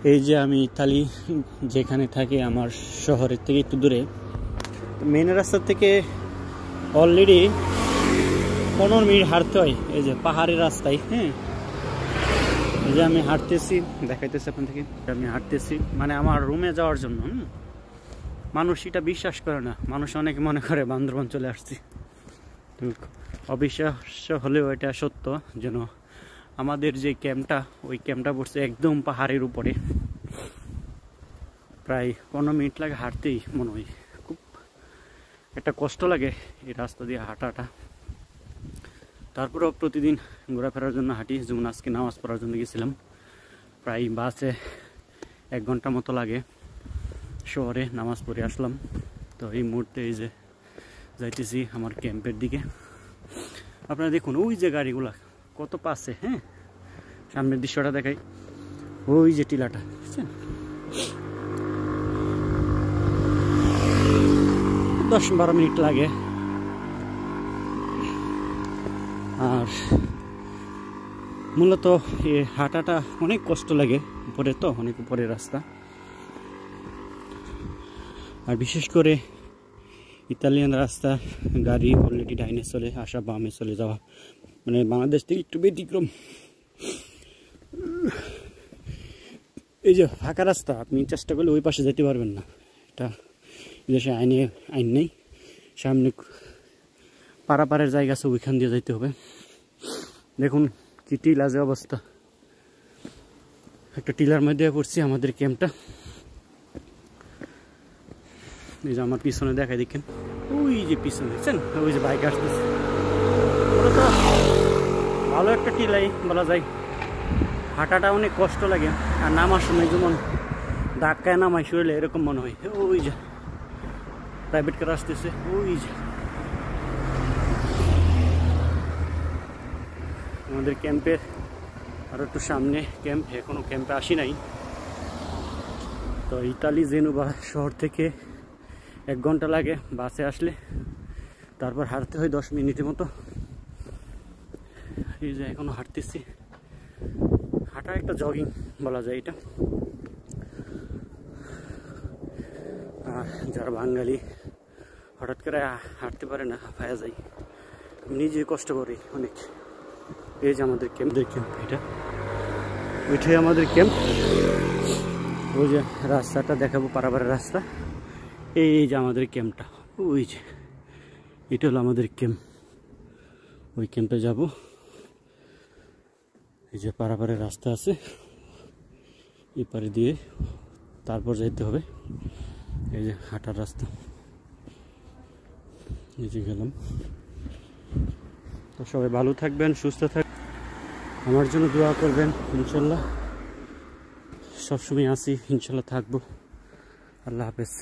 এই যে আমি ইতালি যেখানে থাকি আমার শহরের থেকে একটু দূরে, মেন রাস্তা থেকে অলরেডি 15 মিনিট হাঁটতে হয়। এই যে পাহাড়ি রাস্তায়, হ্যাঁ, এই যে আমি হাঁটতেছি, দেখাইতেছি আপনার থেকে, আমি হাঁটতেছি মানে আমার রুমে যাওয়ার জন্য। মানুষ এটা বিশ্বাস করে না, মানুষ অনেকে মনে করে বান্দরবান চলে আসছি। অবিশ্বাস্য হলেও এটা সত্য, যেন আমাদের যে ক্যাম্পটা, ওই ক্যাম্পটা পড়ছে একদম পাহাড়ের উপরে। প্রায় 15 মিনিট লাগে হাঁটতেই, মনে হয় খুব একটা কষ্ট লাগে এই রাস্তা দিয়ে হাঁটাটা। তারপরেও প্রতিদিন ঘোরাফেরার জন্য হাঁটি, যেমন আজকে নামাজ পড়ার জন্য গেছিলাম। প্রায় বাসে 1 ঘন্টা মতো লাগে, শহরে নামাজ পড়ে আসলাম। তো এই মুহূর্তে এই যে যাইতেছি আমার ক্যাম্পের দিকে। আপনারা দেখুন ওই যে গাড়িগুলা কত পাশে, হ্যাঁ, সামনের দৃশ্যটা দেখাই, ওই যে টিলাটা, বুঝছেন? 10-12 মিনিট লাগে। আর মূলত এই হাঁটাটা অনেক কষ্ট লাগে, উপরে তো অনেক উপরে রাস্তা। আর বিশেষ করে ইতালিয়ান রাস্তা, গাড়ি অলরেডি ডাইনে চলে আসা, বামে চলে যাওয়া, মানে বাংলাদেশ থেকে একটু ব্যতিক্রম। এই যে ফাঁকা রাস্তা, আপনি চেষ্টা করলে ওই পাশে যেতে পারবেন না, এটা দেশে আইন নেই। সামনে পারাপারের জায়গা আছে, ওইখান দিয়ে যাইতে হবে। দেখুন কি টিলা যে অবস্থা, একটা টিলার মধ্যে পড়ছি আমাদের ক্যাম্পটা। এই যে আমার পিছনে দেখাই, দেখেন ওই যে পিছনে, দেখছেন ওই যে বাইক আসতেছে। ওটা তো ভালো একটা টিলাই বলা যায়। হাঁটাটা অনেক কষ্ট লাগে, আর নামার সময় যেমন ধাক্কায় নামাই শরীরে, এরকম মনে হয়। ওই যে প্রাইভেট কার আসতেছে, ওই যে আমাদের ক্যাম্পের আর একটু সামনে ক্যাম্প, এখনো ক্যাম্পে আসি নাই। তো ইতালি জেনোভা শহর থেকে 1 ঘন্টা লাগে বাসে আসলে, তারপর হাঁটতে হয় 10 মিনিটের মতো। এই যে এখনো হাঁটতেছি, হাঁটা একটা জগিং বলা যায় এটা। আর যারা বাঙালি হঠাৎ করে হাঁটতে পারে না, হাঁপায়া যায়, নিজে কষ্ট করি অনেক। এই যে আমাদের ক্যাম্প, এটা ওইটাই আমাদের ক্যাম্প। ওই যে রাস্তাটা দেখাবো, পারাবারের রাস্তা, এই যে আমাদের ক্যাম্পটা, ওই যে এটা হলো আমাদের ক্যাম্প। ওই ক্যাম্পে যাব। এই যে পারাবারের রাস্তা আছে, এই পারে দিয়ে তারপর যাইতে হবে। এই যে হাঁটার রাস্তা, এই যে গেলাম। তো সবাই ভালো থাকবেন, সুস্থ থাকবেন, আমার জন্য দোয়া করবেন। ইনশাল্লাহ সবসময় আসি, ইনশাল্লাহ থাকবো। আল্লাহ হাফেজ।